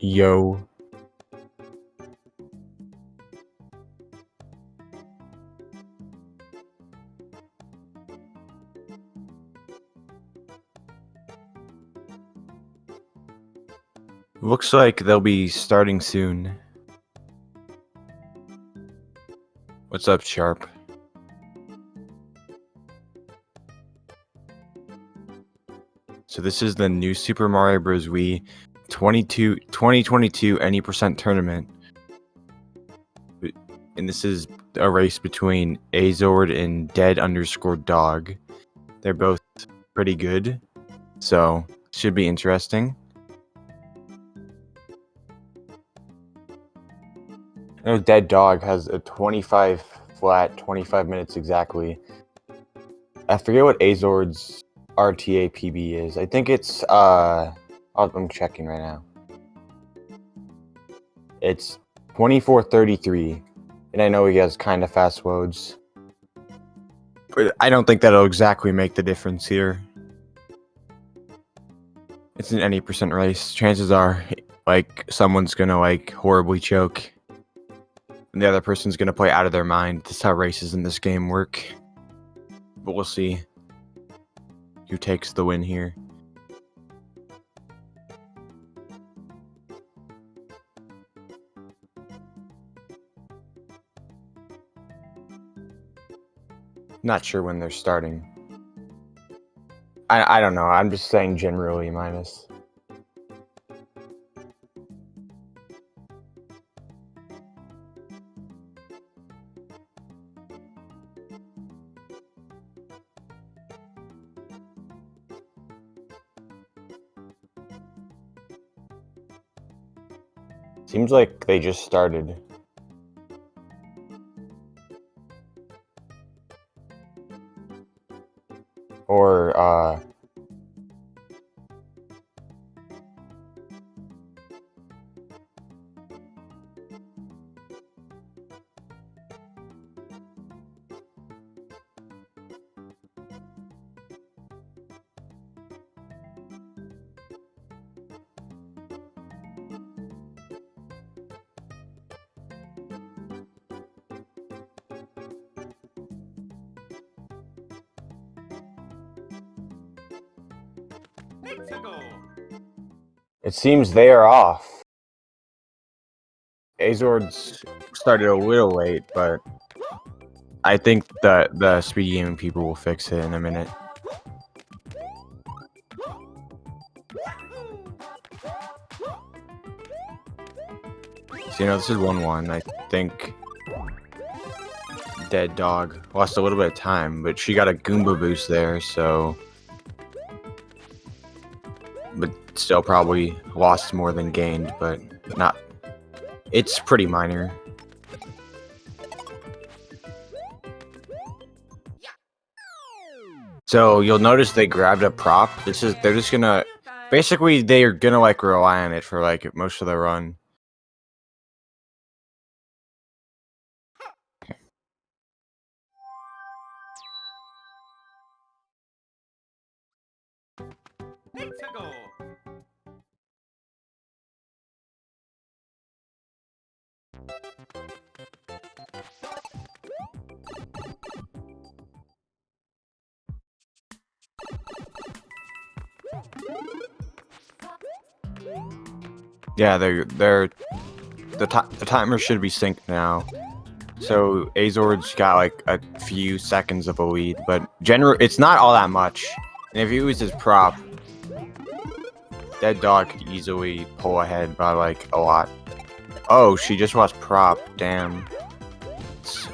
Yo. Looks like they'll be starting soon. What's up, Sharp? So this is the new Super Mario Bros. Wii 2022 any% tournament. And this is a race between Azord and Dead_Dog. They're both pretty good, so should be interesting. I know Dead Dog has a 25 flat, 25 minutes exactly. I forget what Azord's RTA PB is. I think it's I'm checking right now. It's 24:33, and I know he has kind of fast loads, but I don't think that'll exactly make the difference here. It's an any% race. Chances are, like, someone's gonna like horribly choke, and the other person's gonna play out of their mind. That's how races in this game work. But we'll see who takes the win here. Not sure when they're starting. I don't know. I'm just saying generally minus. Seems like they just started. Or, it seems they are off. Azord's started a little late, but I think the SpeedGaming people will fix it in a minute. So, this is 1-1. I think Dead Dog lost a little bit of time, but she got a Goomba boost there, so... But still probably lost more than gained, but not... It's pretty minor. So you'll notice they grabbed a prop. They're just gonna... Basically, they're gonna, like, rely on it for, like, most of the run. Yeah, the timer should be synced now. So Azord's got like a few seconds of a lead, but it's not all that much. And if he uses prop, Dead Dog could easily pull ahead by like a lot. Oh, she just lost prop. Damn. It's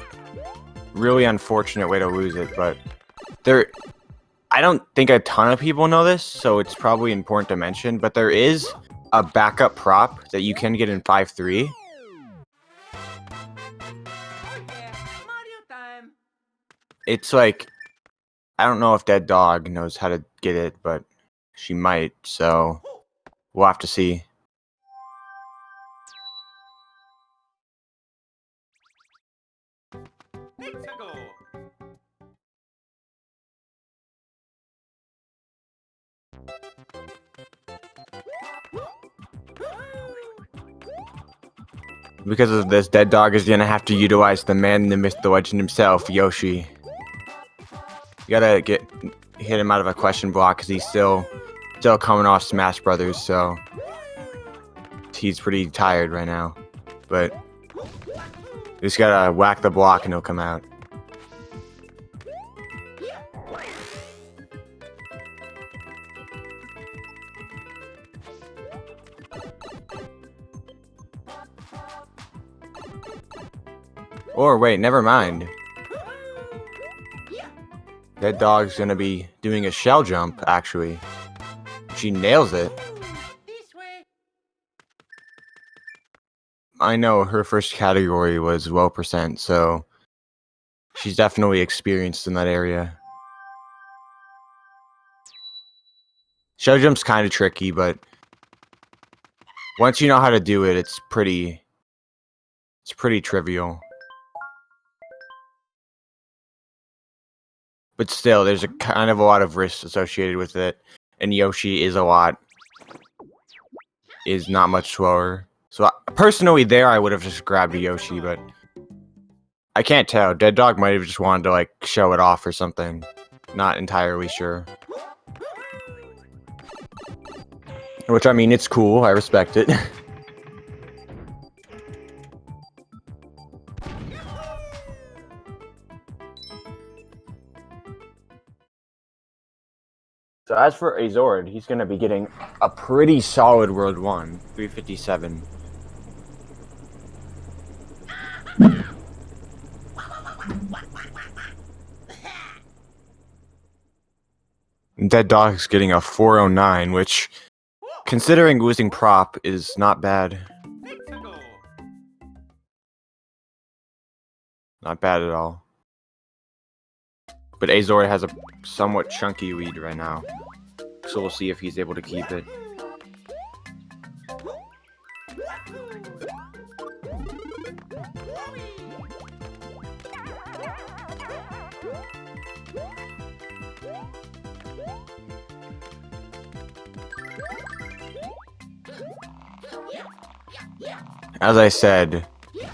really unfortunate way to lose it, but I don't think a ton of people know this, so it's probably important to mention, but there is a backup prop that you can get in 5-3. It's like, I don't know if Dead Dog knows how to get it, but she might, so we'll have to see. Because of this, Dead Dog is gonna have to utilize the man, the myth, the legend himself, Yoshi. You gotta hit him out of a question block because he's still coming off Smash Brothers, so he's pretty tired right now. But you just gotta whack the block and he'll come out. Or wait, never mind. Dead Dog's gonna be doing a shell jump, actually. She nails it. I know her first category was low percent, so she's definitely experienced in that area. Shell jump's kind of tricky, but once you know how to do it, it's pretty trivial. But still, there's a kind of a lot of risks associated with it, and Yoshi is not much slower. So personally, I would have just grabbed a Yoshi, but I can't tell. Dead Dog might have just wanted to like show it off or something. Not entirely sure. Which, I mean, it's cool. I respect it. So as for Azord, he's going to be getting a pretty solid World 1, 357. Dead Dog's getting a 409, which, considering losing prop, is not bad. Not bad at all. But Azord has a somewhat chunky lead right now. So we'll see if he's able to keep it. As I said,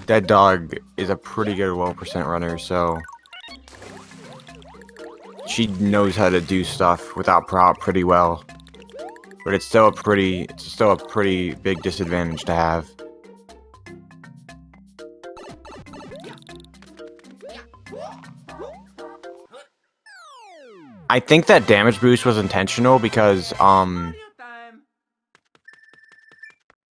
Dead Dog is a pretty good low percent runner, so she knows how to do stuff without prop pretty well. But it's still a pretty big disadvantage to have. I think that damage boost was intentional because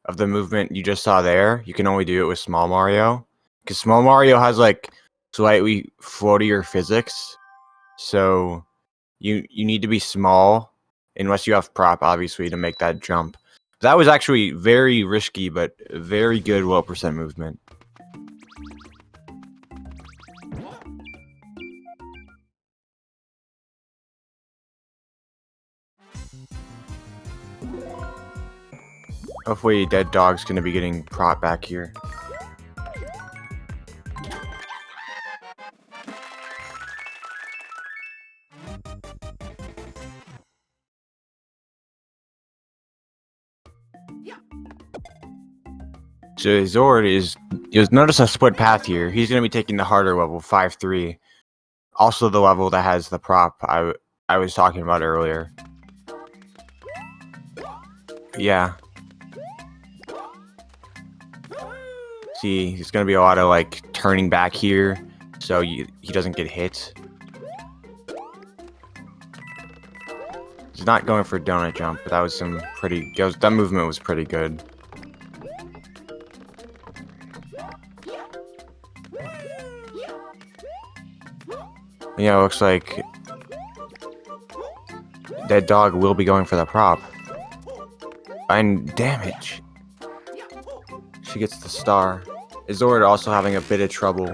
of the movement you just saw there. You can only do it with Small Mario, because Small Mario has like slightly floatier physics, so you need to be small unless you have prop, obviously, to make that jump. That was actually very risky, but very good low percent movement. Hopefully Dead Dog's gonna be getting prop back here. So Azord you'll notice a split path here. He's gonna be taking the harder level, 5-3. Also the level that has the prop I was talking about earlier. Yeah. See, there's gonna be a lot of like turning back here, so he doesn't get hit. He's not going for a donut jump, but that was that movement was pretty good. Yeah, it looks like Dead Dog will be going for the prop. And damage. She gets the star. Azord also having a bit of trouble.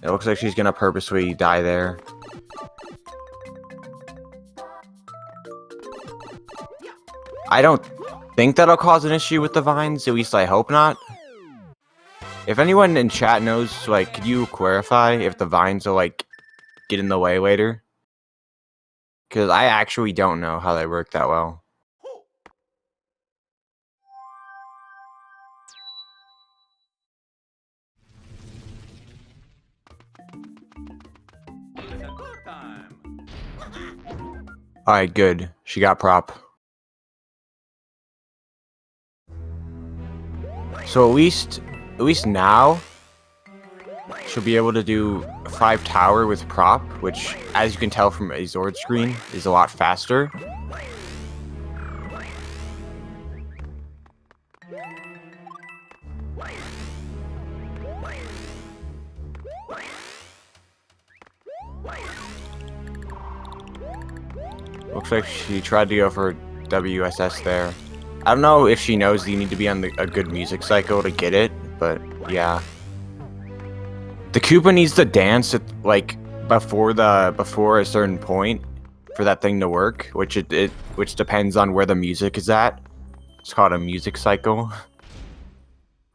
It looks like she's gonna purposely die there. I don't think that'll cause an issue with the vines, at least I hope not. If anyone in chat knows, like, could you clarify if the vines will, like, get in the way later? Because I actually don't know how they work that well. Alright, good. She got prop. So at least now, she'll be able to do 5 tower with prop, which, as you can tell from Azord screen, is a lot faster. Looks like she tried to go for WSS there. I don't know if she knows you need to be on a good music cycle to get it, but yeah. The Koopa needs to dance at, like, before a certain point for that thing to work, which which depends on where the music is at. It's called a music cycle.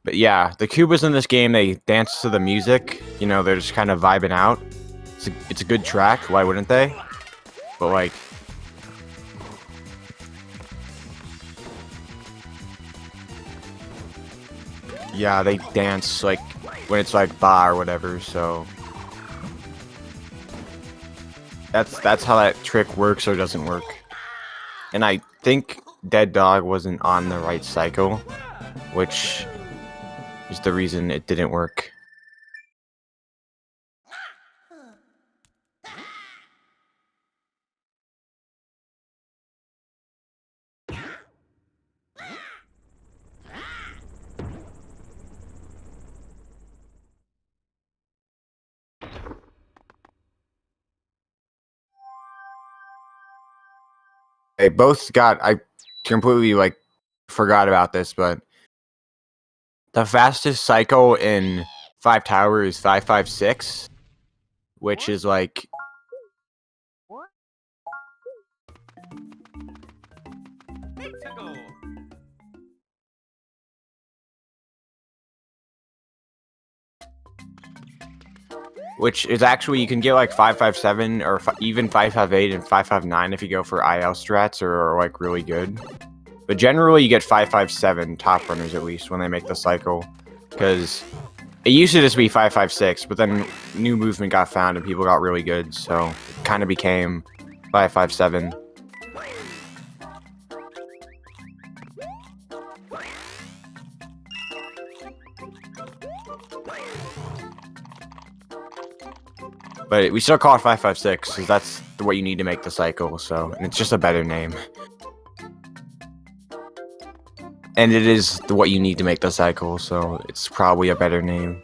But yeah, the Koopas in this game, they dance to the music. You know, they're just kind of vibing out. It's a good track. Why wouldn't they? But like, yeah, they dance like when it's like ba or whatever. So that's how that trick works or doesn't work. And I think Dead Dog wasn't on the right cycle, which is the reason it didn't work. They both got, I completely like forgot about this, but the fastest cycle in 5 tower is 556, which is like which is actually, you can get like 557 or even 558 and 559 if you go for IL strats or like really good. But generally you get 557 top runners at least when they make the cycle, because it used to just be 556, but then new movement got found and people got really good, so it kind of became 557. But we still call it 556 because that's what you need to make the cycle, so, and it's just a better name. And it is what you need to make the cycle, so it's probably a better name.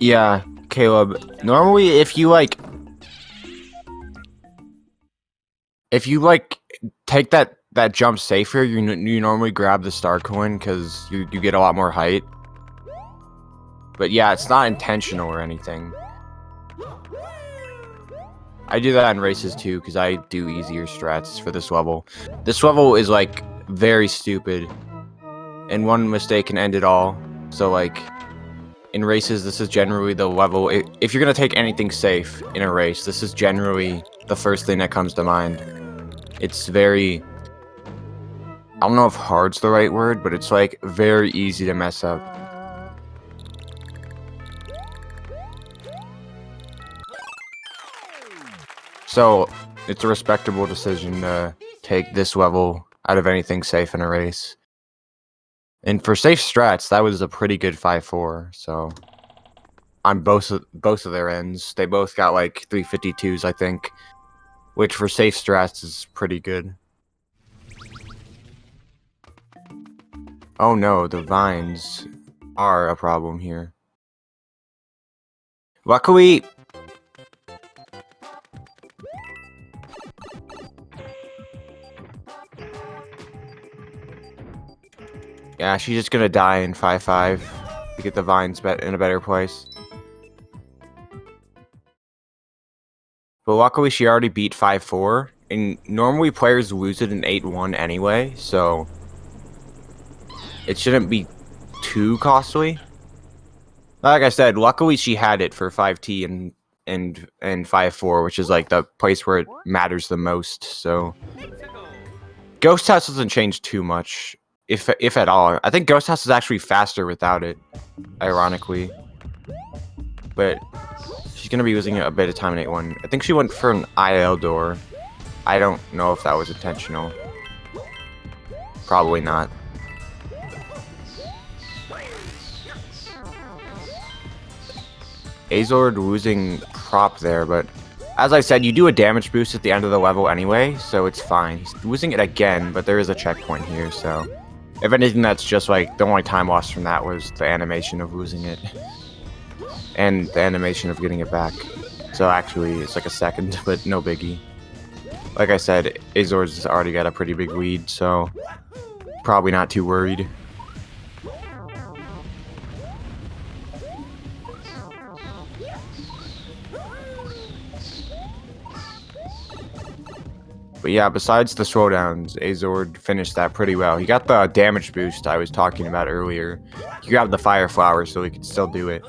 Yeah, Caleb, normally if you like take that jump safer, you normally grab the star coin because you get a lot more height. But yeah, it's not intentional or anything. I do that in races too because I do easier strats for this level. This level is like very stupid, and one mistake can end it all. So like, in races, this is generally the level. If you're gonna take anything safe in a race, this is generally the first thing that comes to mind. It's very, I don't know if hard's the right word, but it's like very easy to mess up. So it's a respectable decision to take this level out of anything safe in a race. And for safe strats, that was a pretty good 5-4. So on both of their ends, they both got like 352s, I think, which for safe strats is pretty good. Oh no, the vines are a problem here. Luckily, yeah, she's just gonna die in 5-5 to get the vines in a better place. But luckily, she already beat 5-4, and normally players lose it in 8-1 anyway, so it shouldn't be too costly. Like I said, luckily she had it for 5T and 5.4, which is like the place where it matters the most. So Ghost House doesn't change too much, if at all. I think Ghost House is actually faster without it, ironically. But she's gonna be using a bit of time in 8-1. I think she went for an IL door. I don't know if that was intentional. Probably not. Azord losing prop there, but as I said, you do a damage boost at the end of the level anyway, so it's fine. He's losing it again, but there is a checkpoint here, so if anything, that's just like the only time lost from that was the animation of losing it and the animation of getting it back. So actually, it's like a second, but no biggie. Like I said, Azord's already got a pretty big lead, so probably not too worried. But yeah, besides the slowdowns, Azord finished that pretty well. He got the damage boost I was talking about earlier. He grabbed the fire flower so he could still do it.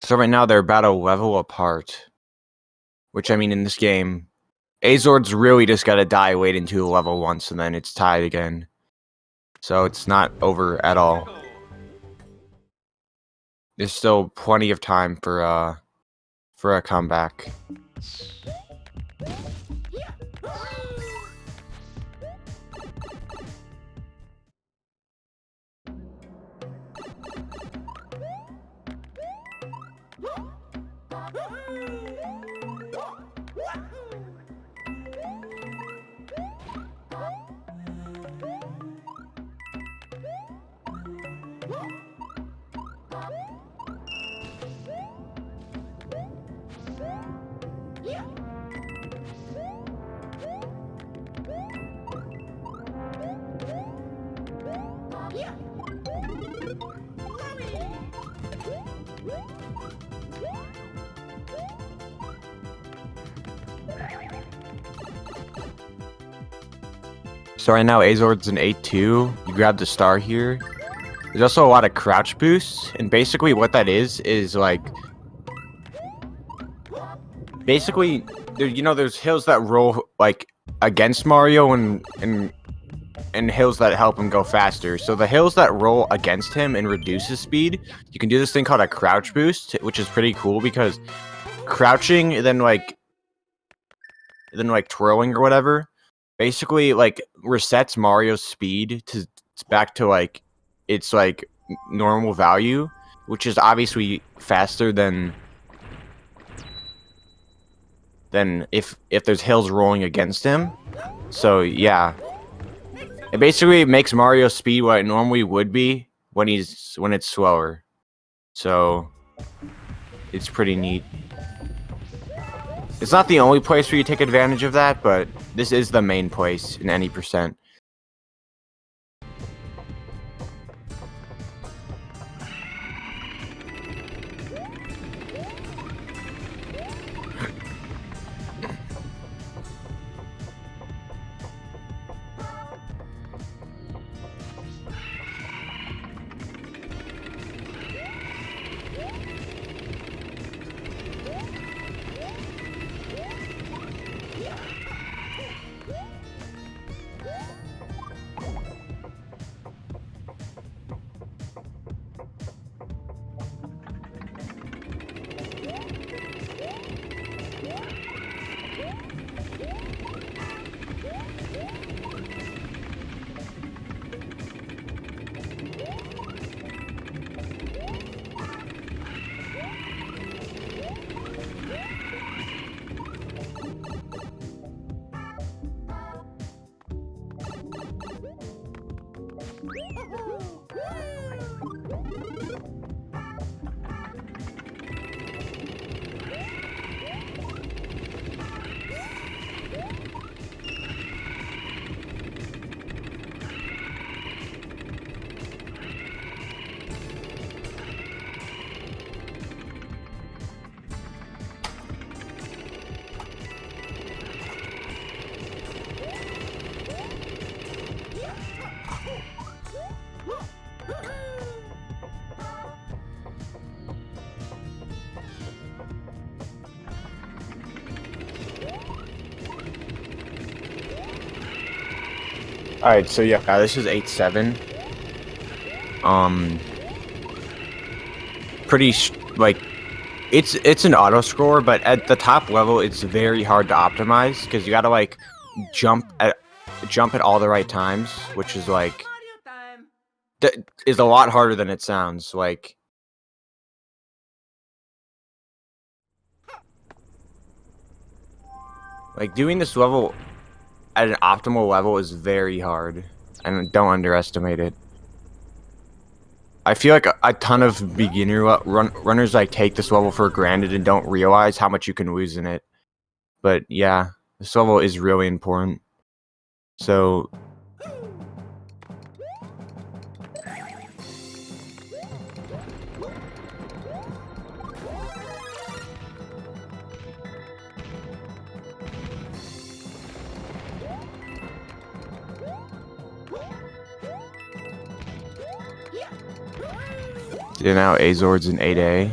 So right now they're about a level apart. Which, I mean, in this game, Azord's really just got to die, wait into a level once, and then it's tied again. So it's not over at all. There's still plenty of time for a comeback. So right now Azord's an 8-2. You grab the star here. There's also a lot of crouch boosts, and basically what that is like basically there's hills that roll like against Mario and hills that help him go faster. So the hills that roll against him and reduce his speed, you can do this thing called a crouch boost, which is pretty cool because crouching and then like twirling or whatever basically like resets Mario's speed to back to like its like normal value, which is obviously faster than if there's hills rolling against him. So yeah, it basically makes Mario's speed what it normally would be when it's slower. So it's pretty neat. It's not the only place where you take advantage of that, but this is the main place in any percent. Alright, so yeah, this is 8-7. Like, it's an auto score, but at the top level, it's very hard to optimize because you gotta like jump at all the right times, which is like is a lot harder than it sounds. Like doing this level at an optimal level is very hard, and don't underestimate it. I feel like a ton of beginner runners like take this level for granted and don't realize how much you can lose in it. But yeah, this level is really important. So yeah, now Azord's in 8A.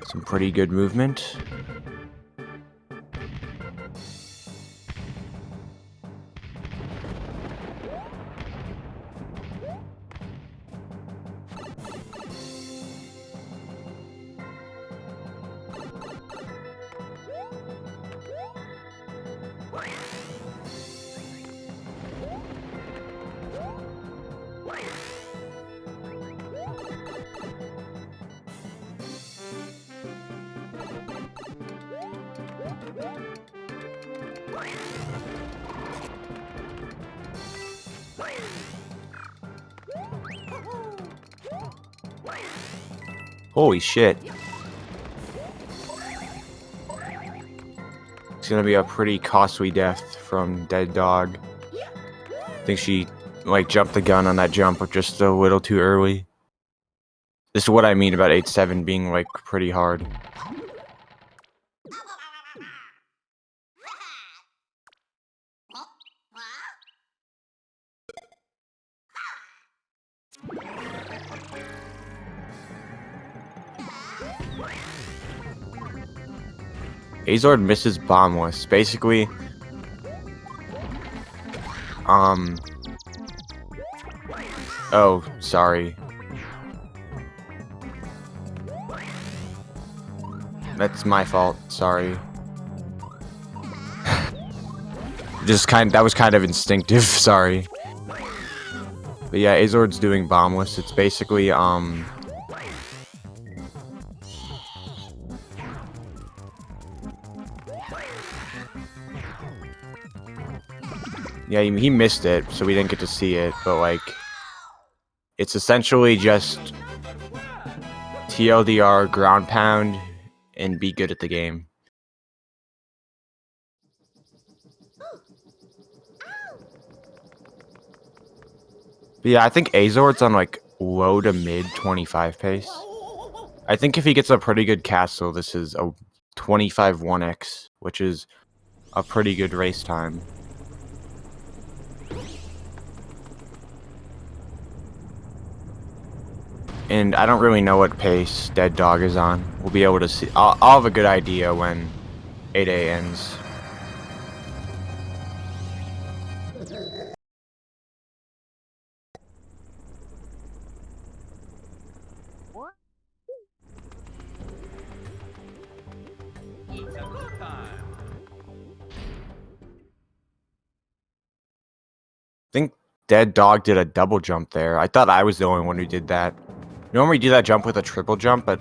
Some pretty good movement. Holy shit. It's gonna be a pretty costly death from Dead Dog. I think she like jumped the gun on that jump just a little too early. This is what I mean about 8-7 being like pretty hard. Azord misses bombless. Basically, oh, sorry. That's my fault. Sorry. That was kind of instinctive. Sorry. But yeah, Azord's doing bombless. It's basically yeah, he missed it, so we didn't get to see it, but like it's essentially just TLDR, ground pound, and be good at the game. But yeah, I think Azord's on like low to mid 25 pace. I think if he gets a pretty good castle, this is a 25 1x, which is a pretty good race time. And I don't really know what pace Dead Dog is on. We'll be able to see. I'll have a good idea when 8A ends. I think Dead Dog did a double jump there. I thought I was the only one who did that. Normally do that jump with a triple jump, but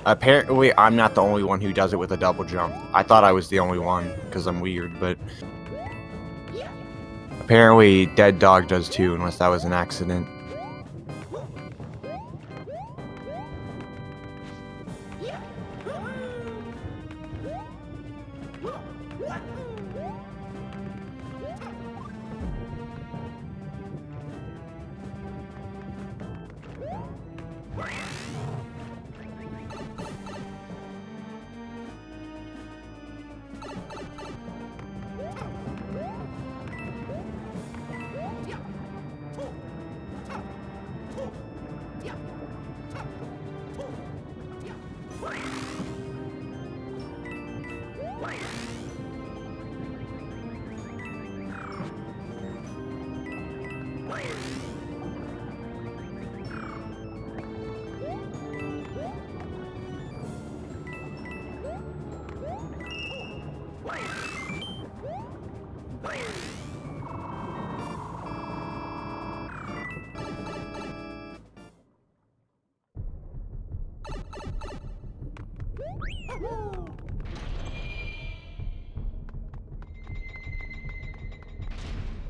apparently I'm not the only one who does it with a double jump. I thought I was the only one because I'm weird, but apparently Dead Dog does too, unless that was an accident.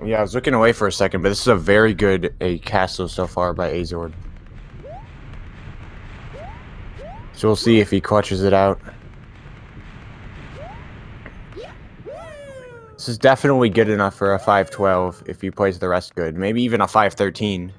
Yeah, I was looking away for a second, but this is a very good castle so far by Azord. So we'll see if he clutches it out. This is definitely good enough for a 512 if he plays the rest good. Maybe even a 513.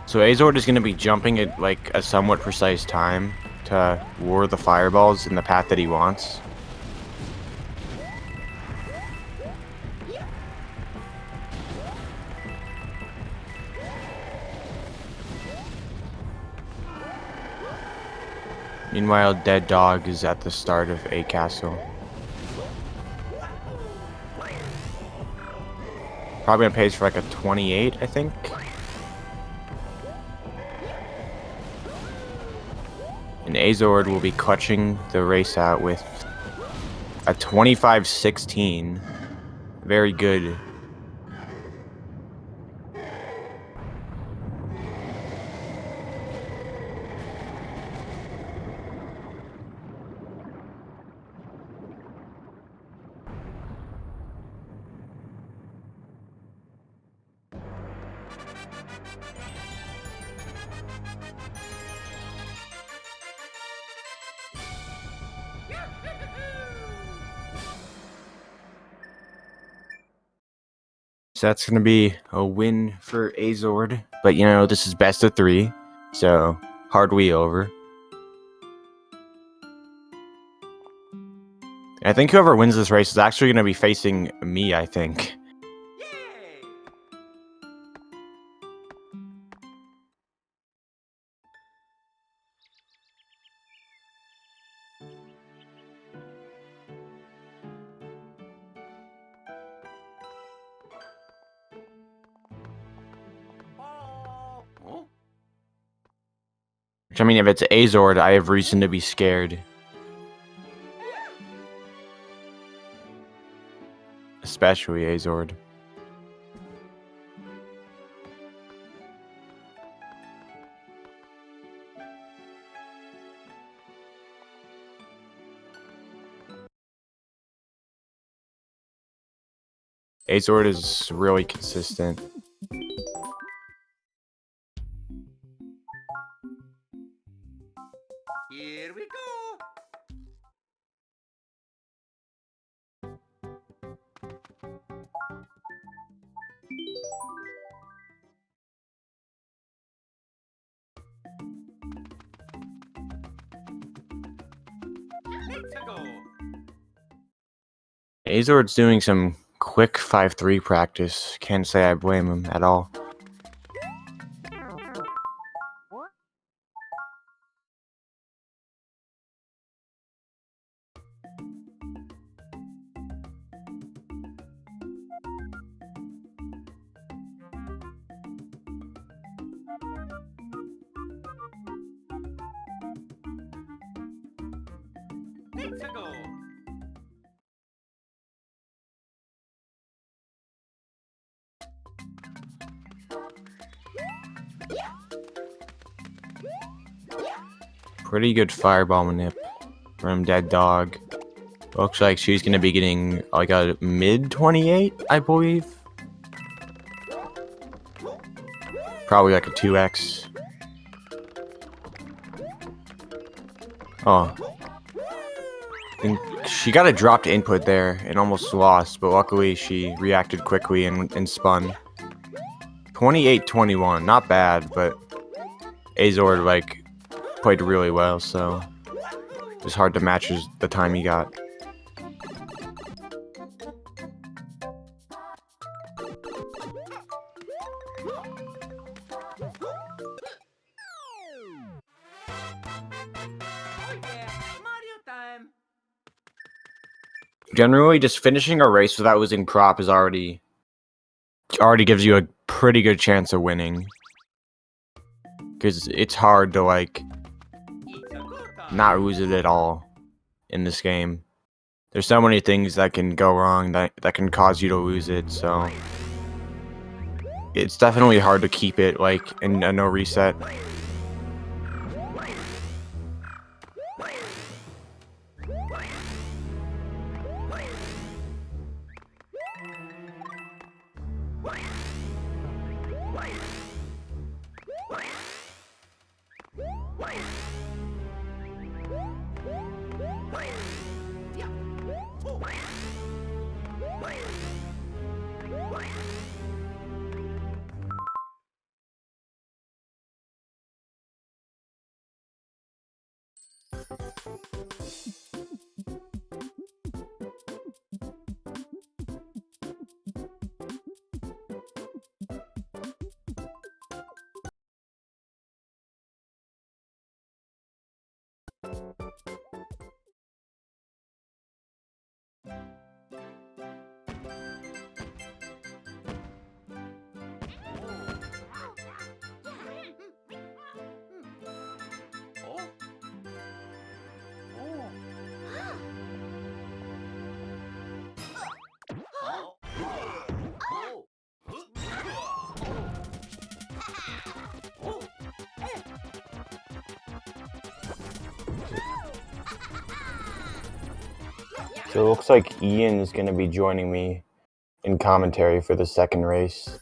So Azord is going to be jumping at like a somewhat precise time to lure the fireballs in the path that he wants. Meanwhile, Dead Dog is at the start of a castle. Probably on pace for like a 28, I think. And Azord will be clutching the race out with a 25-16. Very good. So that's going to be a win for Azord. But, you know, this is best of 3. So, hard we over. I think whoever wins this race is actually going to be facing me, I think. Which, I mean, if it's Azord, I have reason to be scared. Especially Azord. Azord is really consistent. Here we go. Let's go. Azord's doing some quick 5-3 practice. Can't say I blame him at all. Let's go. Pretty good fireball manip from Dead Dog. Looks like she's gonna be getting like a mid 28, I believe. Probably like a 2x. Oh. And she got a dropped input there and almost lost, but luckily she reacted quickly and spun. 28-21, not bad, but Azord like played really well, so it was hard to match the time he got. Oh yeah, Mario time. Generally, just finishing a race without losing prop is already gives you a pretty good chance of winning. Because it's hard to like It's a good time. not lose it at all in this game. There's so many things that can go wrong that can cause you to lose it, so it's definitely hard to keep it like in a no reset. So it looks like Ian is going to be joining me in commentary for the second race.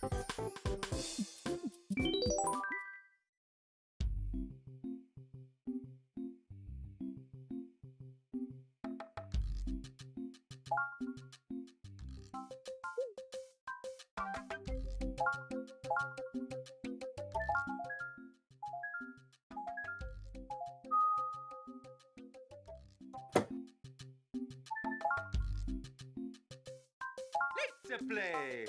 Let's play.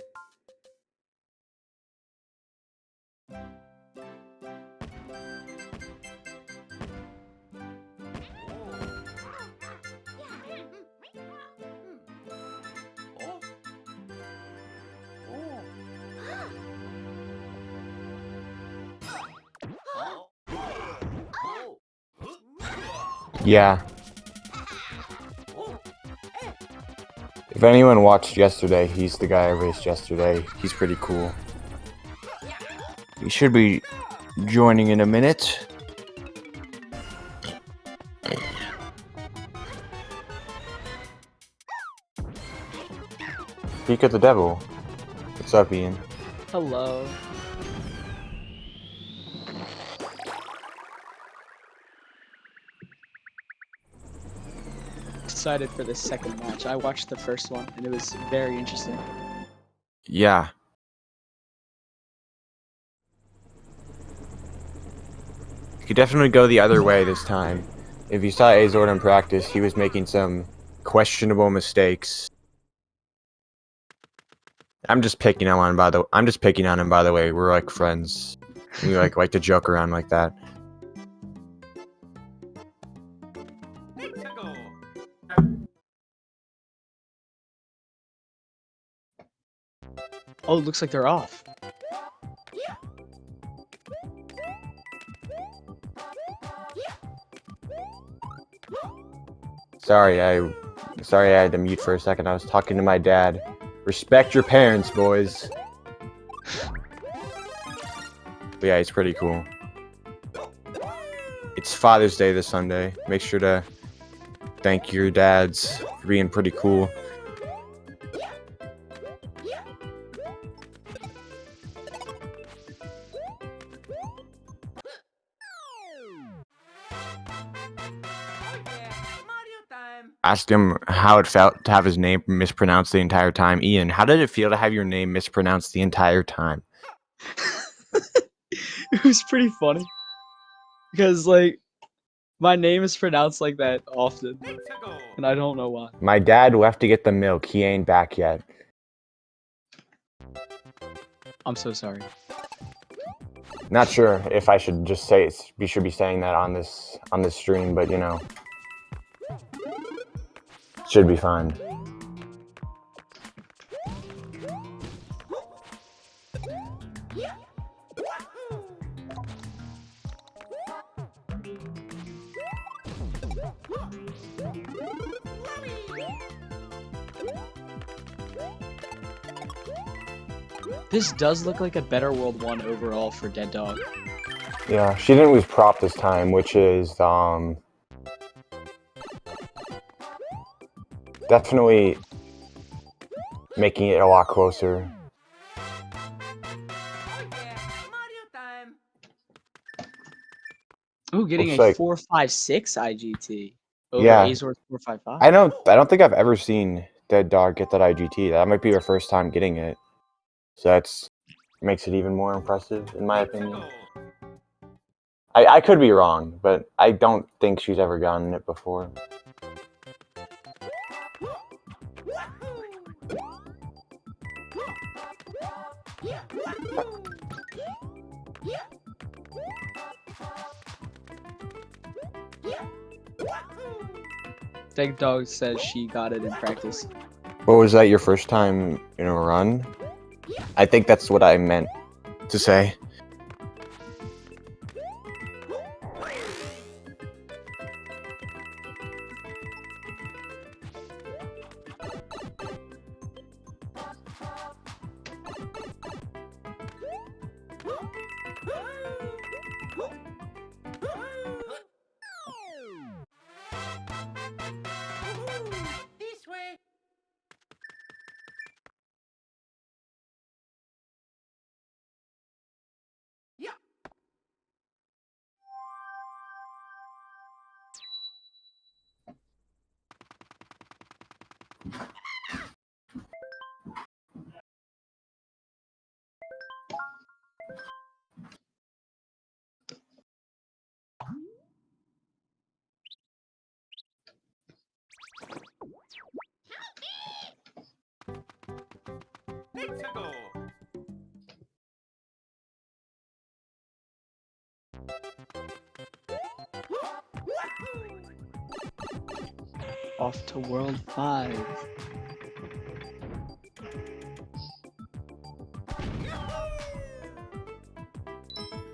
Yeah. If anyone watched yesterday, he's the guy I raced yesterday. He's pretty cool. He should be joining in a minute. Speak of the devil. What's up, Ian? Hello. Excited for this second match. I watched the first one and it was very interesting. Yeah. You could definitely go the other way this time. If you saw Azord in practice, he was making some questionable mistakes. I'm just picking on him by the way. We're like friends. We like to joke around like that. Let's go. Oh, it looks like they're off. Sorry, I had to mute for a second. I was talking to my dad. Respect your parents, boys. But yeah, he's pretty cool. It's Father's Day this Sunday. Make sure to thank your dads for being pretty cool. Oh yeah, Mario time. Asked him how it felt to have his name mispronounced the entire time. Ian, how did it feel to have your name mispronounced the entire time? It was pretty funny because like my name is pronounced like that often, Let's go. and I don't know why. My dad left to get the milk. He ain't back yet. I'm so sorry. Not sure if I should just say it. We should be saying that on this stream, but you know, should be fine. This does look like a better World 1 overall for Dead Dog. Yeah, she didn't lose prop this time, which is definitely making it a lot closer. Oh yeah, Mario time. Ooh, getting Looks a like- 456 IGT over Yeah. Azord's 455. I don't think I've ever seen Dead Dog get that IGT. That might be her first time getting it. So that's makes it even more impressive, in my Let's opinion. go. I could be wrong, but I don't think she's ever gotten it before. Dead Dog says she got it in practice. What was that, your first time in a run? I think that's what I meant to say. This way. Yeah. Let's go. Off to World 5.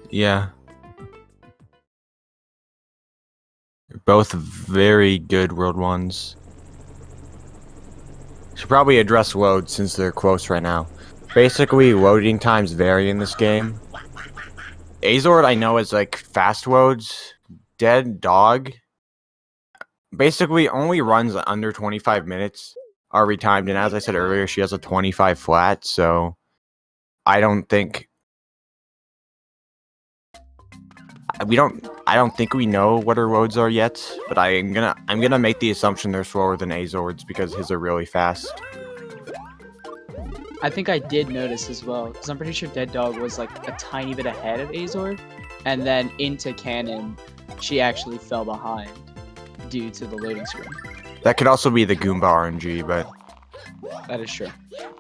Yeah. Both very good World 1s. Should probably address loads since they're close right now. Basically, loading times vary in this game. Azord, I know, is like fast loads. Dead Dog basically only runs under 25 minutes are retimed, and as I said earlier, she has a 25 flat, so I don't think I don't think we know what her loads are yet, but I'm gonna make the assumption they're slower than Azord's because his are really fast. I think I did notice as well, because I'm pretty sure Dead Dog was like a tiny bit ahead of Azord, and then into Cannon, she actually fell behind due to the loading screen. That could also be the Goomba RNG, but That is true.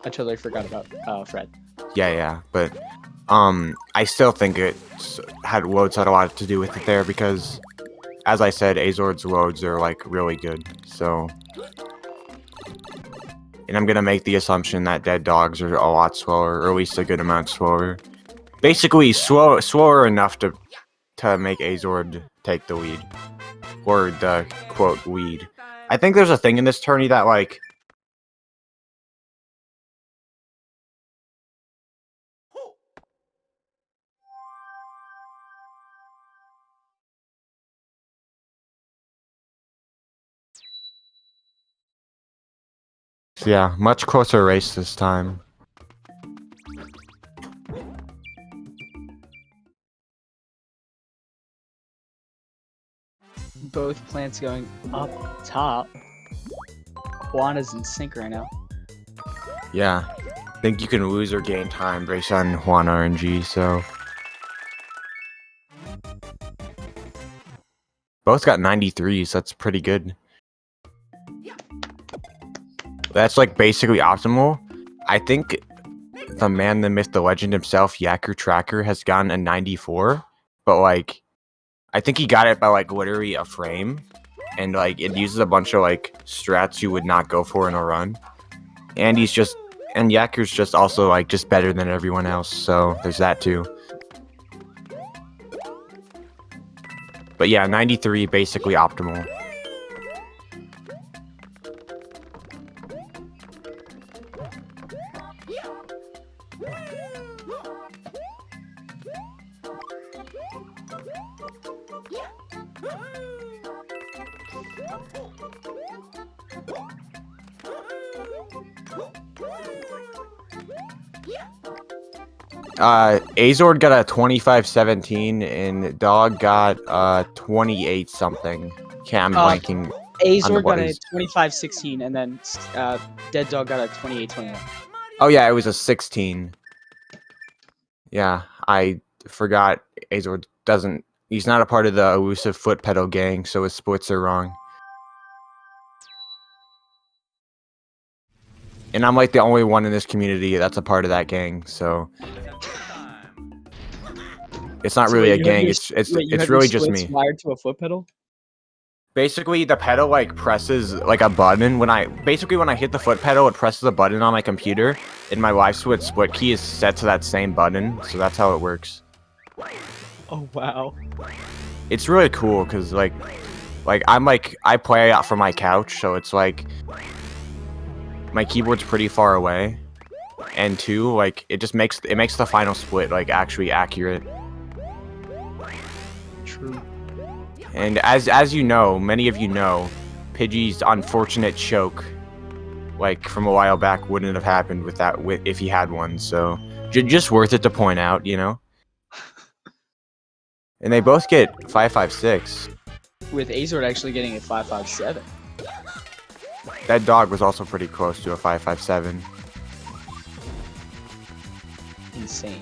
I totally forgot about Fred. yeah, but I still think loads had a lot to do with it there because, as I said, Azord's loads are like really good. So, and I'm gonna make the assumption that Dead Dogs are a lot slower, or at least a good amount slower. Basically, slower enough to make Azord take the lead, or the quote lead. I think there's a thing in this tourney that like. So yeah, much closer race this time. Both plants going up top. Juana's in sync right now. Yeah, I think you can lose or gain time based on Juan RNG, so. Both got 93s, that's pretty good. That's like basically optimal. I think the man, the myth, the legend himself, Yacker Tracker, has gotten a 94, but like, I think he got it by like literally a frame, and like it uses a bunch of like strats you would not go for in a run. And Yacker's just also like just better than everyone else, so there's that too. But yeah, 93 basically optimal. Azord got a 25-17 and Dog got 28 something. Okay, I'm blanking. Azord what got a is- 25-16, and then Dead Dog got a 28-21. Oh yeah, it was a 16. Yeah, I forgot Azord doesn't. He's not a part of the elusive foot pedal gang, so his splits are wrong. And I'm like the only one in this community that's a part of that gang, so it's not really a gang. It's really just me. Wired to a foot pedal. Basically, the pedal like presses like a button. When I hit the foot pedal, it presses a button on my computer, and my live split key is set to that same button. So that's how it works. Oh wow. It's really cool because like I play out from my couch, so it's like my keyboard's pretty far away, and two, like it makes the final split like actually accurate. True. And as you know, many of you know, Pidgey's unfortunate choke, like from a while back, wouldn't have happened if he had one. So just worth it to point out, you know. And they both get 5.56. With Azord actually getting a 5.57. That Dog was also pretty close to a 5.57. Insane.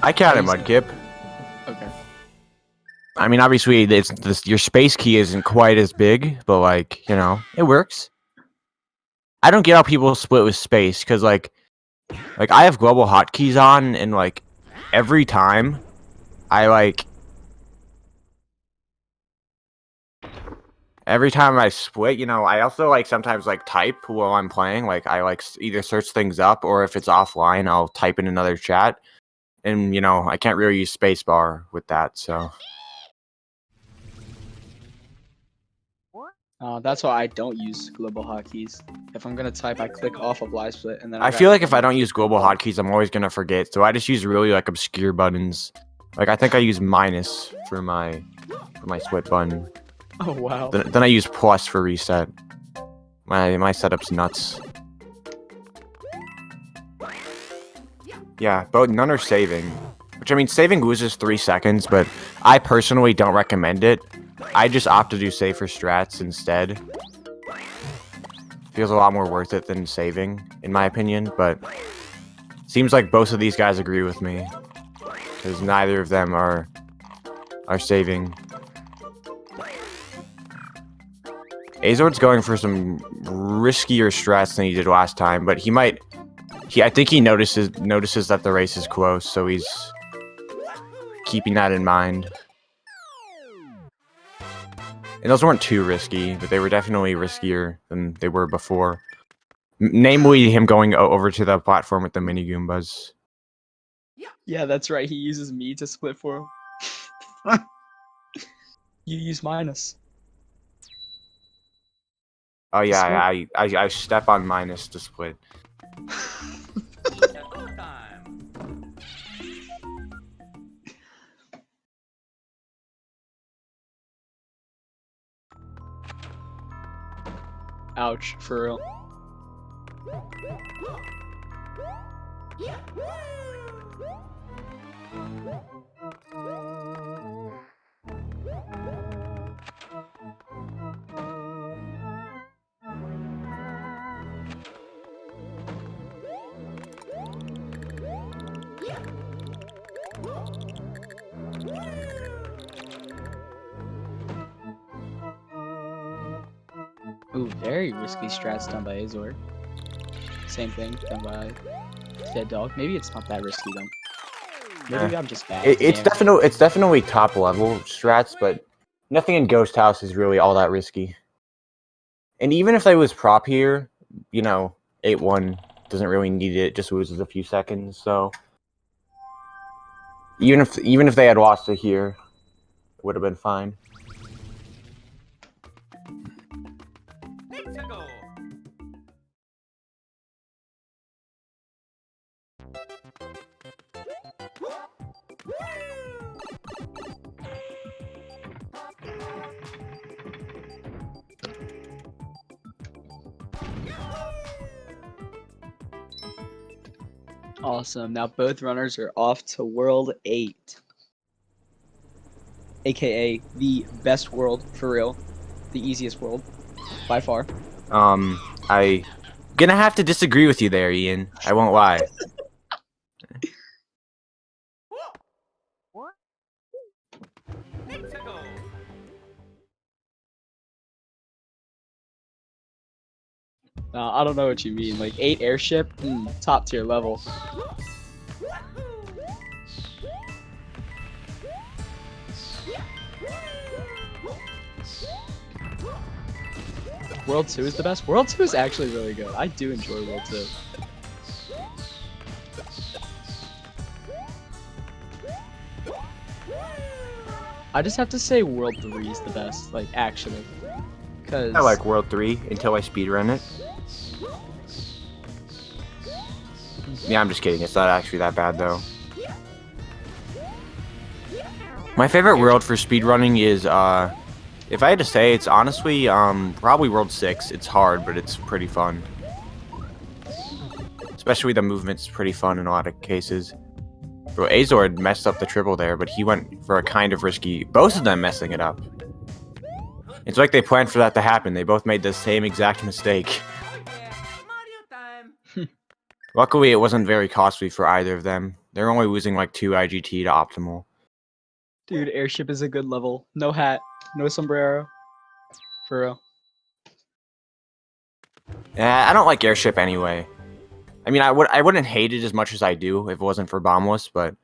I counted Mudkip. Okay. I mean, obviously, your space key isn't quite as big, but like, you know, it works. I don't get how people split with space, because like I have global hotkeys on, and like every time I split, you know, I also like sometimes like type while I'm playing. Like I like either search things up, or if it's offline, I'll type in another chat. And you know, I can't really use spacebar with that, so. That's why I don't use global hotkeys. If I'm gonna type, I click off of live split, and then I feel like if I don't use global hotkeys, I'm always gonna forget. So I just use really like obscure buttons. Like I think I use minus for my split button. Oh wow. Then I use plus for reset. My setup's nuts. Yeah, but none are saving. Which, I mean, saving loses 3 seconds, but I personally don't recommend it. I just opt to do safer strats instead. Feels a lot more worth it than saving, in my opinion, but seems like both of these guys agree with me. Because neither of them are saving. Azord's going for some riskier strats than he did last time, but I think he notices that the race is close, so he's keeping that in mind. And those weren't too risky, but they were definitely riskier than they were before. Namely, him going over to the platform with the mini Goombas. Yeah, that's right. He uses me to split for him. You use minus. Oh yeah, I step on minus to split. Go time. Ouch, for real. Yeah. Ooh, very risky strats done by Azord. Same thing done by Dead Dog. Maybe it's not that risky then. Maybe I'm just bad. It's Damn. definitely top level strats, but nothing in Ghost House is really all that risky. And even if they was prop here, you know, 8-1 doesn't really need it, just loses a few seconds, so even if they had lost it here, it would have been fine. Let's go. Awesome. Now both runners are off to World 8. AKA the best world, for real. The easiest world, by far. I gonna have to disagree with you there, Ian. I won't lie. Let's go. I don't know what you mean. Like 8 airship, top tier level. World 2 is the best. World 2 is actually really good. I do enjoy World 2. I just have to say World 3 is the best, like, actually. Cause I like World 3 until I speedrun it. Yeah, I'm just kidding. It's not actually that bad, though. My favorite world for speedrunning is, if I had to say, it's honestly, probably World 6. It's hard, but it's pretty fun. Especially the movement's pretty fun in a lot of cases. Bro, Azord messed up the triple there, but he went for a kind of risky... Both of them messing it up. It's like they planned for that to happen. They both made the same exact mistake. Oh yeah, Mario time. Luckily, it wasn't very costly for either of them. They're only losing like 2 IGT to optimal. dude, airship is a good level. No hat, no sombrero. For real. I don't like airship anyway. I mean, I wouldn't hate it as much as I do if it wasn't for bombless, but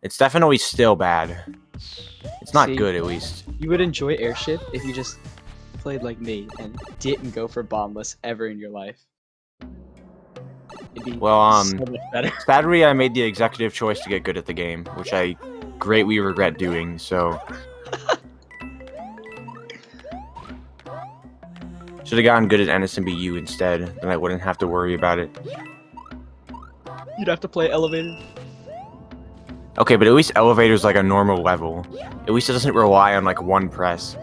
it's definitely still bad. It's not See, good, at least. You would enjoy airship if you just played like me and didn't go for bombless ever in your life. It'd be Well, so much better. sadly, I made the executive choice to get good at the game, which I greatly regret doing, so... Should have gotten good at NSMBW instead, then I wouldn't have to worry about it. You'd have to play elevator. Okay, but at least elevator's like a normal level. At least it doesn't rely on like one press.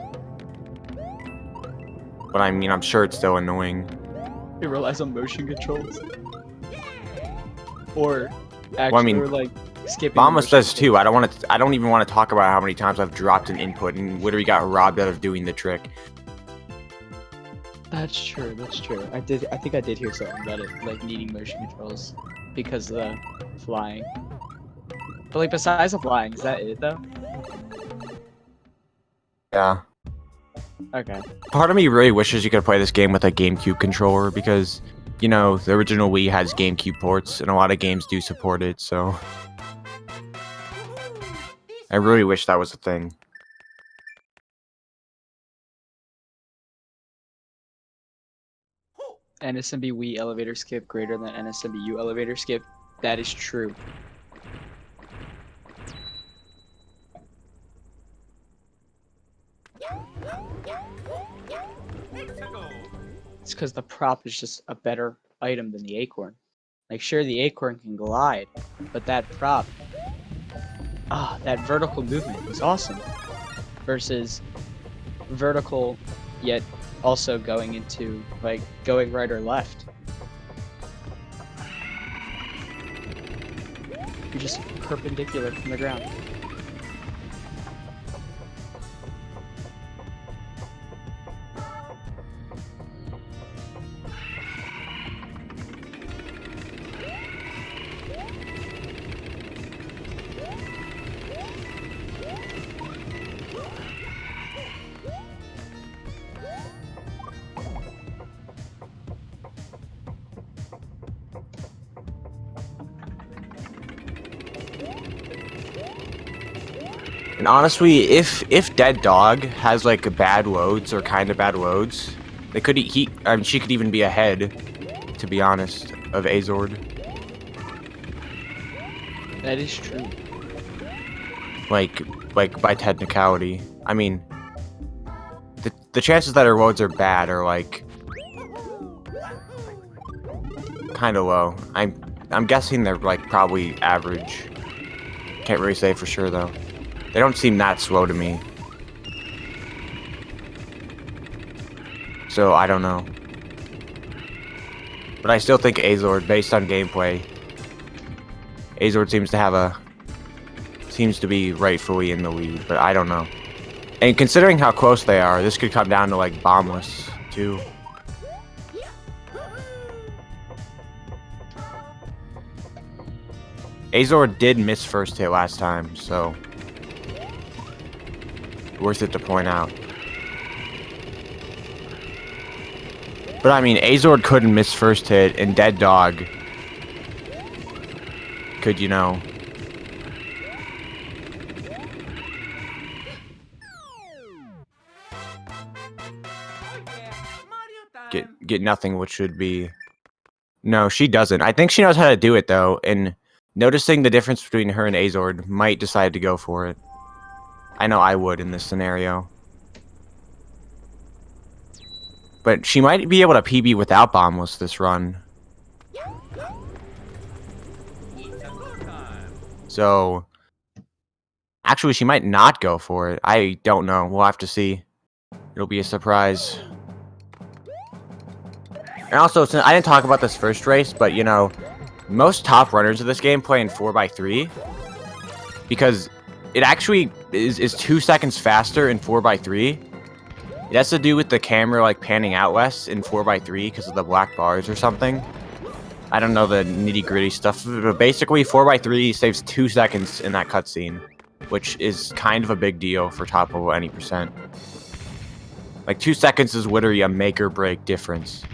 But I mean, I'm sure it's still annoying. It relies on motion controls. Or actually, Well, I mean, or like skipping. Bombless does too. I don't even want to talk about how many times I've dropped an input and literally got robbed out of doing the trick. That's true. That's true. I think I did hear something about it, like needing motion controls because of the flying. But like besides the flying, is that it though? Yeah. Okay. Part of me really wishes you could play this game with a GameCube controller because, you know, the original Wii has GameCube ports and a lot of games do support it, so... I really wish that was a thing. NSMB Wii elevator skip greater than NSMBU elevator skip. That is true. Let's go. It's because the prop is just a better item than the acorn. Like, sure, the acorn can glide, but that prop, that vertical movement was awesome. Versus vertical, yet also going into, like, going right or left. You're just perpendicular from the ground. And honestly, if Dead Dog has like bad loads or kind of bad loads, they could she could even be ahead, to be honest, of Azord. That is true. Like by technicality. I mean, the chances that her loads are bad are like kind of low. I'm guessing they're like probably average. Can't really say for sure though. They don't seem that slow to me. So I don't know. But I still think Azord, based on gameplay, Azord seems to be rightfully in the lead, but I don't know. And considering how close they are, this could come down to like bombless too. Azord did miss first hit last time, so worth it to point out. But I mean, Azord couldn't miss first hit, and Dead Dog could, you know, get nothing, which should be. No, she doesn't. I think she knows how to do it though, and noticing the difference between her and Azord might decide to go for it. I know I would in this scenario. But she might be able to PB without bombless this run. So, actually, she might not go for it. I don't know. We'll have to see. It'll be a surprise. And also, since I didn't talk about this first race, but, you know, most top runners of this game play in 4x3. Because it actually is 2 seconds faster in 4x3. It has to do with the camera, like, panning out less in 4x3 because of the black bars or something. I don't know the nitty-gritty stuff, but basically 4x3 saves 2 seconds in that cutscene, which is kind of a big deal for top level any percent. Like, 2 seconds is literally a make-or-break difference.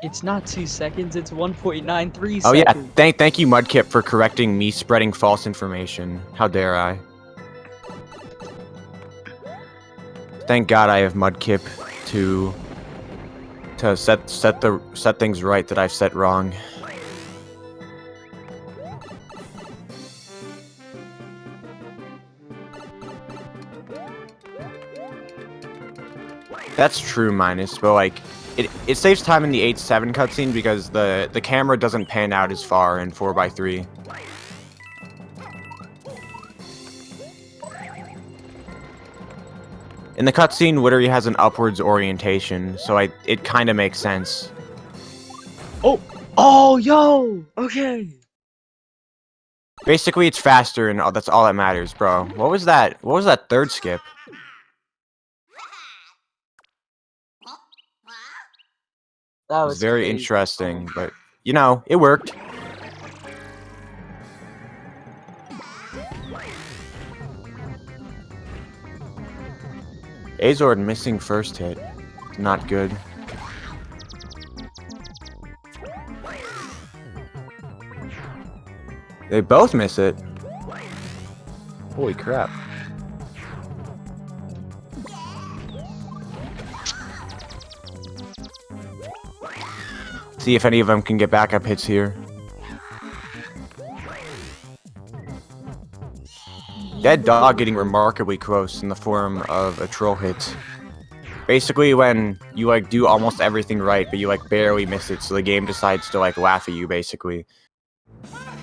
It's not 2 seconds, it's 1.93 seconds. Oh yeah, thank you Mudkip for correcting me spreading false information. How dare I? Thank God I have Mudkip to set things right that I've set wrong. That's true, Minus, but like it saves time in the 8-7 cutscene because the camera doesn't pan out as far in 4x3. And the cutscene literally has an upwards orientation, so it kind of makes sense. Oh, yo! Okay! Basically, it's faster, and that's all that matters, bro. What was that? What was that third skip? That It was very interesting, but, you know, it worked. Azord missing first hit. Not good. They both miss it. Holy crap. See if any of them can get backup hits here. Dead Dog getting remarkably close in the form of a troll hit. Basically, when you like do almost everything right, but you like barely miss it, so the game decides to like laugh at you basically,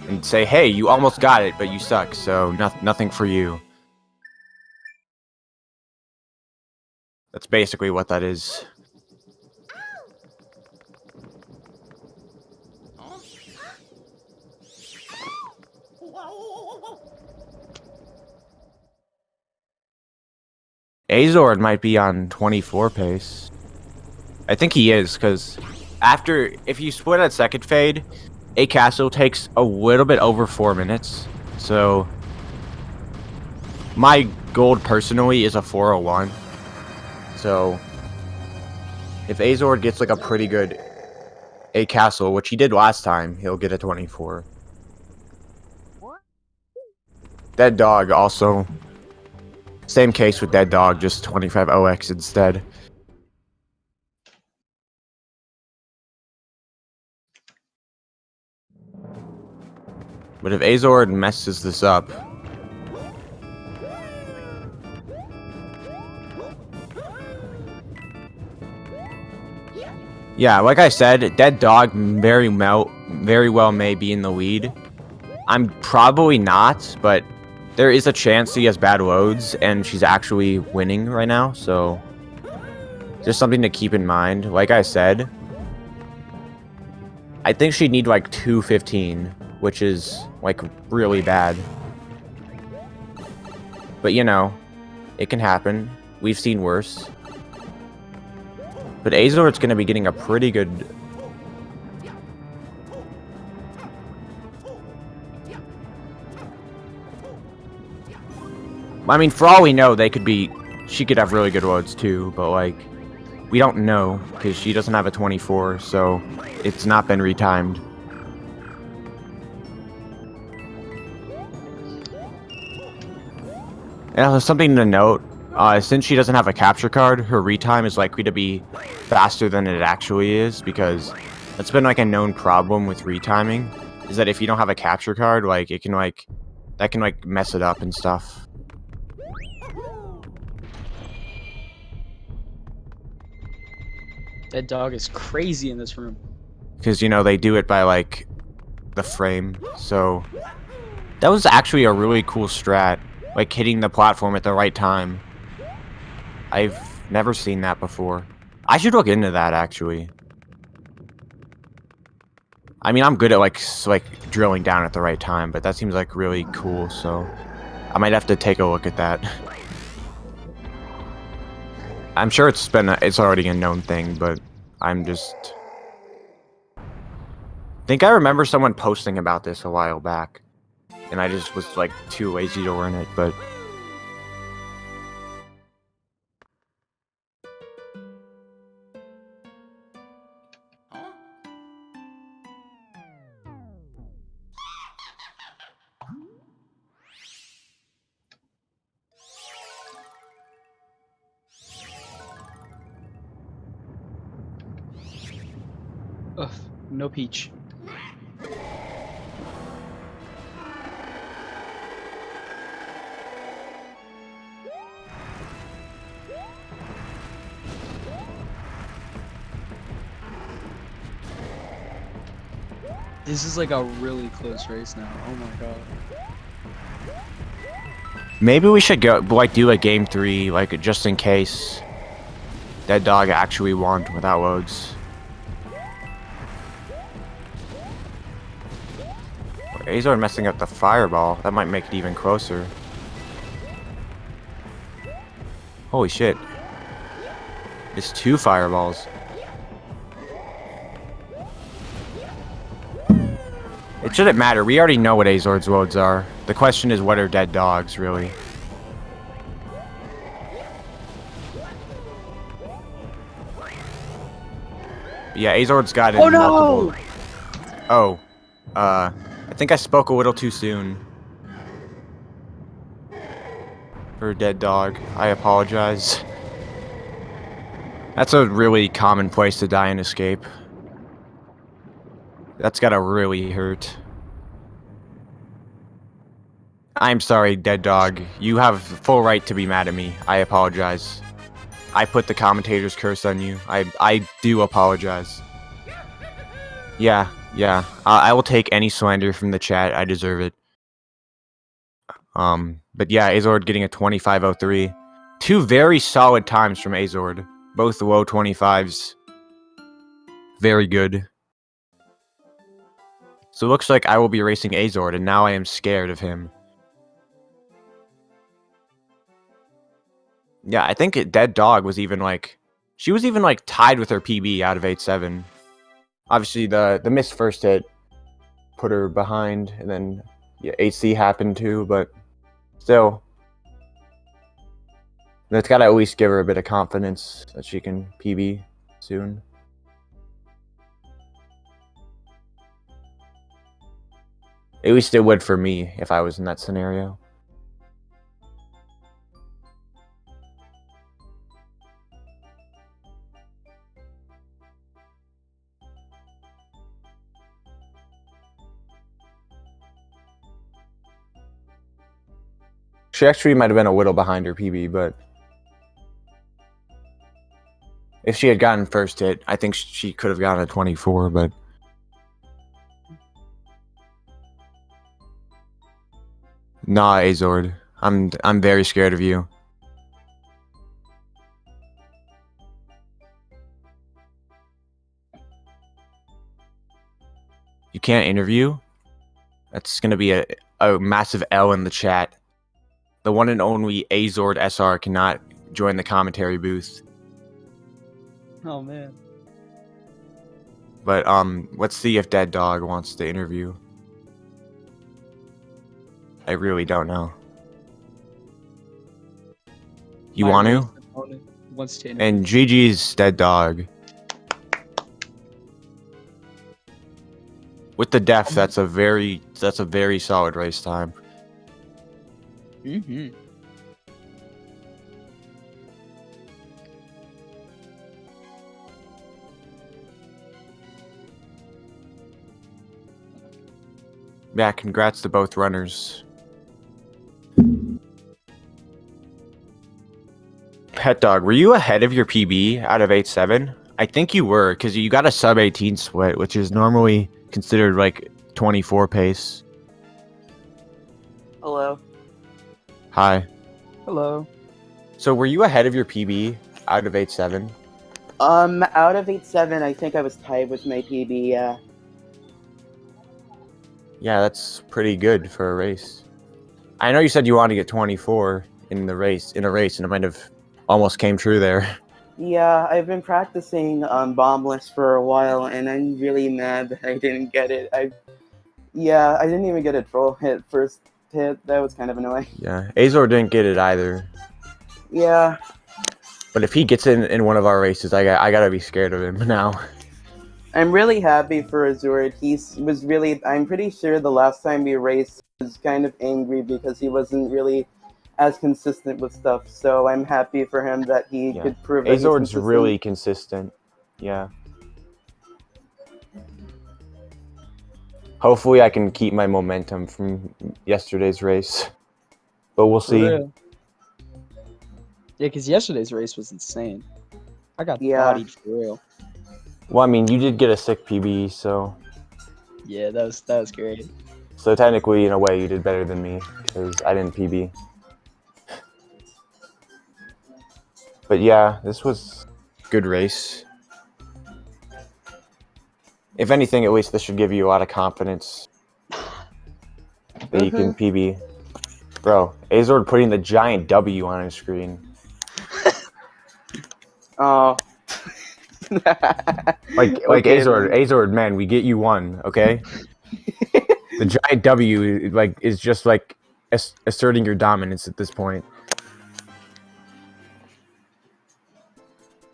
and say, "Hey, you almost got it, but you suck, so nothing for you." That's basically what that is. Azord might be on 24 pace. I think he is, because if you split at second fade, a castle takes a little bit over 4 minutes. So my gold personally is a 401. So if Azord gets like a pretty good a castle, which he did last time, he'll get a 24. Dead Dog also. Same case with Dead Dog, just 25 OX instead. But if Azord messes this up, yeah, like I said, Dead Dog very well may be in the lead. I'm probably not, but there is a chance he has bad loads and she's actually winning right now, so just something to keep in mind. Like I said, I think she'd need like 215, which is like really bad. But you know, it can happen. We've seen worse. But Azord's going to be getting a pretty good... I mean, for all we know, she could have really good loads too, but like, we don't know, because she doesn't have a 24, so it's not been retimed. And something to note, since she doesn't have a capture card, her retime is likely to be faster than it actually is, because that's been like a known problem with retiming, is that if you don't have a capture card, like that can like mess it up and stuff. Dead Dog is crazy in this room. Because, you know, they do it by like the frame, so that was actually a really cool strat, like hitting the platform at the right time. I've never seen that before. I should look into that, actually. I mean, I'm good at like drilling down at the right time, but that seems like really cool, so I might have to take a look at that. I'm sure it's already a known thing, but I'm just... I think I remember someone posting about this a while back, and I just was like too lazy to learn it, but... Ugh, no peach. This is like a really close race now. Oh my god. Maybe we should go, like, do a game 3, like, just in case Dead Dog actually won without loads. Azord messing up the fireball. That might make it even closer. Holy shit. It's 2 fireballs. It shouldn't matter. We already know what Azord's loads are. The question is, what are Dead Dog's, really? Yeah, Azord's got it. Oh no! Oh. I think I spoke a little too soon. For Dead Dog. I apologize. That's a really common place to die and escape. That's gotta really hurt. I'm sorry, Dead Dog. You have full right to be mad at me. I apologize. I put the commentator's curse on you. I do apologize. Yeah, yeah. I will take any slander from the chat. I deserve it. But yeah, Azord getting a 25.03. Two very solid times from Azord. Both low 25s. Very good. So it looks like I will be racing Azord, and now I am scared of him. Yeah, I think Dead Dog was even like... She was even like tied with her PB out of 8.7. Obviously, the missed first hit put her behind, and then yeah, 8C happened too, but still. That's gotta at least give her a bit of confidence that she can PB soon. At least it would for me if I was in that scenario. She actually might have been a little behind her PB, but if she had gotten first hit, I think she could have gotten a 24, but nah, Azord. I'm very scared of you. You can't interview? That's gonna be a massive L in the chat. The one and only Azord SR cannot join the commentary booth. Oh man. But let's see if Dead Dog wants to interview. I really don't know. You My want race to? opponent wants to interview. And GG's Dead Dog. With the def, that's a very solid race time. Mm-hmm. Yeah, congrats to both runners. Pet Dog, were you ahead of your PB out of 8.7? I think you were, because you got a sub 18 split, which is normally considered like 24 pace. Hello. Hi. Hello. So were you ahead of your PB out of 8.7? Out of 8.7, I think I was tied with my PB, yeah. Yeah, that's pretty good for a race. I know you said you wanted to get 24 in a race, and it might have almost came true there. Yeah, I've been practicing bombless for a while, and I'm really mad that I didn't get it. I didn't even get a troll hit first hit. That was kind of annoying. Yeah, Azor didn't get it either. Yeah. But if he gets in one of our races, I gotta be scared of him now. I'm really happy for Azord. I'm pretty sure the last time we raced he was kind of angry because he wasn't really as consistent with stuff. So I'm happy for him that he could prove that Azord's really consistent. Yeah. Hopefully I can keep my momentum from yesterday's race. But we'll see. Yeah, because yesterday's race was insane. I got bodied for real. Well, I mean, you did get a sick PB, so... Yeah, that was great. So technically, in a way, you did better than me, because I didn't PB. But yeah, this was a good race. If anything, at least this should give you a lot of confidence that you can PB. Bro, Azord putting the giant W on his screen. Oh. like Okay, Azord, man, we get you one, okay? The giant W, like, is just like asserting your dominance at this point.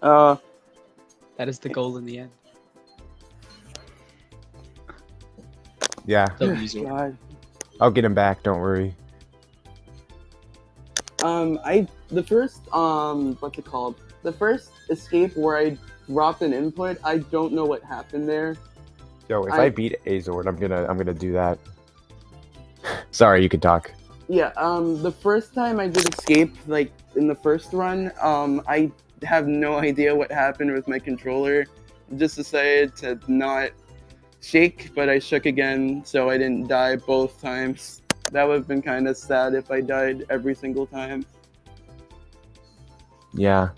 That is the goal in the end. Yeah. God. I'll get him back, don't worry. What's it called? The first escape where I dropped an input, I don't know what happened there. Yo, if I beat Azord, I'm gonna do that. Sorry, you can talk. Yeah, the first time I did escape, like in the first run, I have no idea what happened with my controller. I just decided to not shake, but I shook again, so I didn't die both times. That would have been kind of sad if I died every single time. Yeah.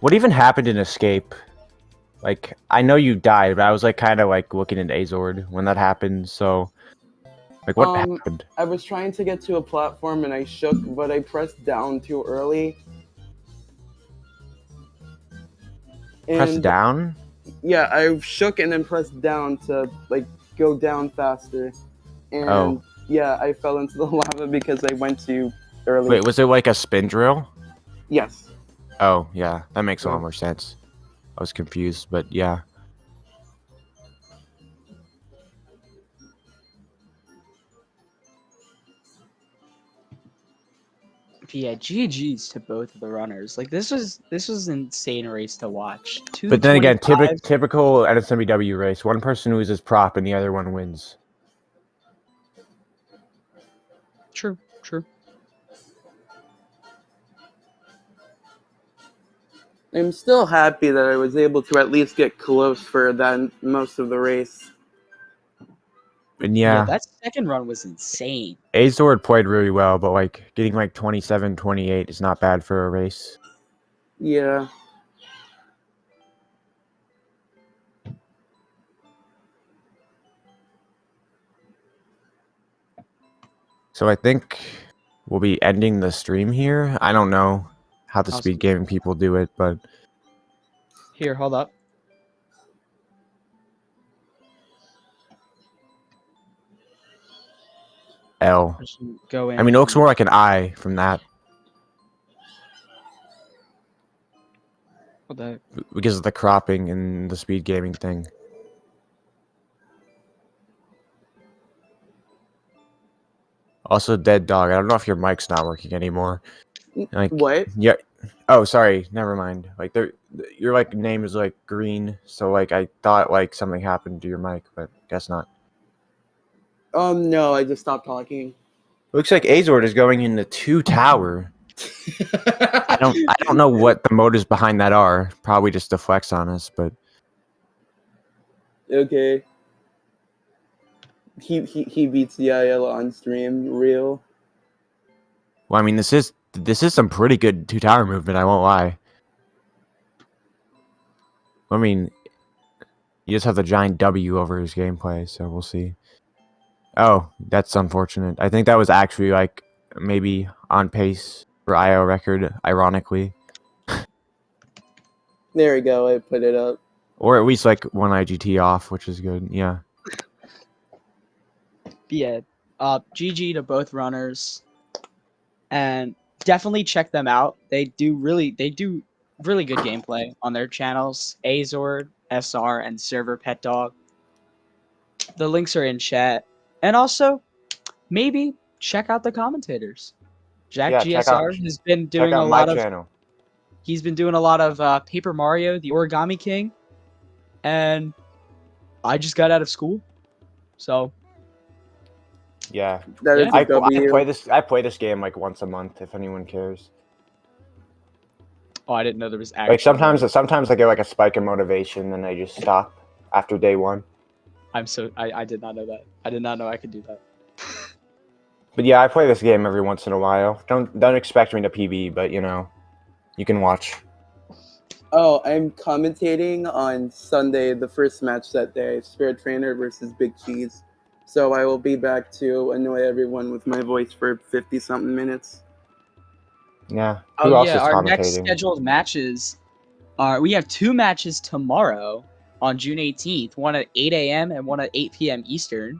What even happened in Escape? Like, I know you died, but I was like kind of like looking at Azord when that happened. So, like, what happened? I was trying to get to a platform and I shook, but I pressed down too early. Press And down? yeah, I shook and then pressed down to like go down faster. And Oh. yeah, I fell into the lava because I went too early. Wait, was it like a spin drill? Yes. Oh, yeah. That makes a Yeah. lot more sense. I was confused, but yeah. But yeah, GG's to both of the runners. Like this was an insane race to watch. But then again, 2:25. typical NSMBW race. One person loses prop and the other one wins. True. I'm still happy that I was able to at least get close for that most of the race. And Yeah, yeah, that second run was insane. Azord played really well, but like getting like 27, 28 is not bad for a race. Yeah. So I think we'll be ending the stream here. I don't know how the Awesome. speed gaming people do it, but Here, hold up. L. Just go in. I mean, it looks more like an I from that What the? because of the cropping and the speed gaming thing. Also, dead dog. I don't know if your mic's not working anymore. Like, What? yeah. Oh, sorry. Never mind. Like, your like name is like green, so like I thought like something happened to your mic, but guess not. No, I just stopped talking. Looks like Azord is going into 2 tower. I don't know what the motives behind that are. Probably just to flex on us, but Okay. He beats DIL on stream, real. well, I mean, this is some pretty good 2 tower movement. I won't lie. I mean, you just have the giant W over his gameplay, so we'll see. Oh, that's unfortunate. I think that was actually like maybe on pace for IO record, ironically, There we go, I put it up. or at least like 1 IGT off, which is good. Yeah. Yeah. GG to both runners, and definitely check them out. They do really good gameplay on their channels. Azord, SR, and Server Pet Dog. The links are in chat, and also maybe check out the commentators. Jack Yeah, GSR has been doing check out a my lot of. channel. He's been doing a lot of Paper Mario, the Origami King, and I just got out of school, so Yeah. That is Yeah. a W. I play this game like once a month if anyone cares. oh, I didn't know there was actually Like sometimes I get like a spike in motivation and I just stop after day 1. I did not know that. I did not know I could do that. But yeah, I play this game every once in a while. Don't expect me to PB, but you know, you can watch. Oh, I'm commentating on Sunday, the first match that day, Spirit Trainer versus Big Cheese. So I will be back to annoy everyone with my voice for 50-something minutes. Yeah. Oh Who else yeah, is our next commentating? scheduled matches are we have 2 matches tomorrow on June 18th, one at 8 a.m. and one at 8 p.m. Eastern.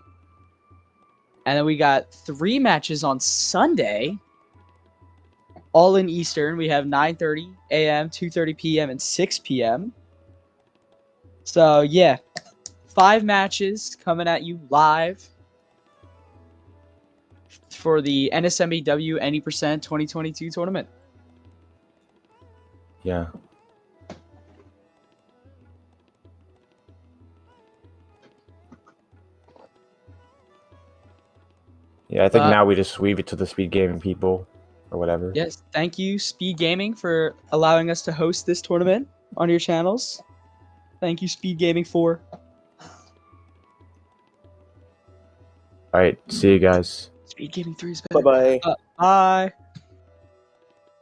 And then we got 3 matches on Sunday, all in Eastern. We have 9:30 a.m., 2:30 p.m., and 6 p.m. So yeah, 5 matches coming at you live for the NSMBW Any Percent 2022 tournament. Yeah. Yeah, I think now we just leave it to the speed gaming people or whatever. Yes, thank you, Speed Gaming, for allowing us to host this tournament on your channels. Thank you, Speed Gaming 4. All right, see you guys. Speed Gaming 3 is Bye better. bye. Bye.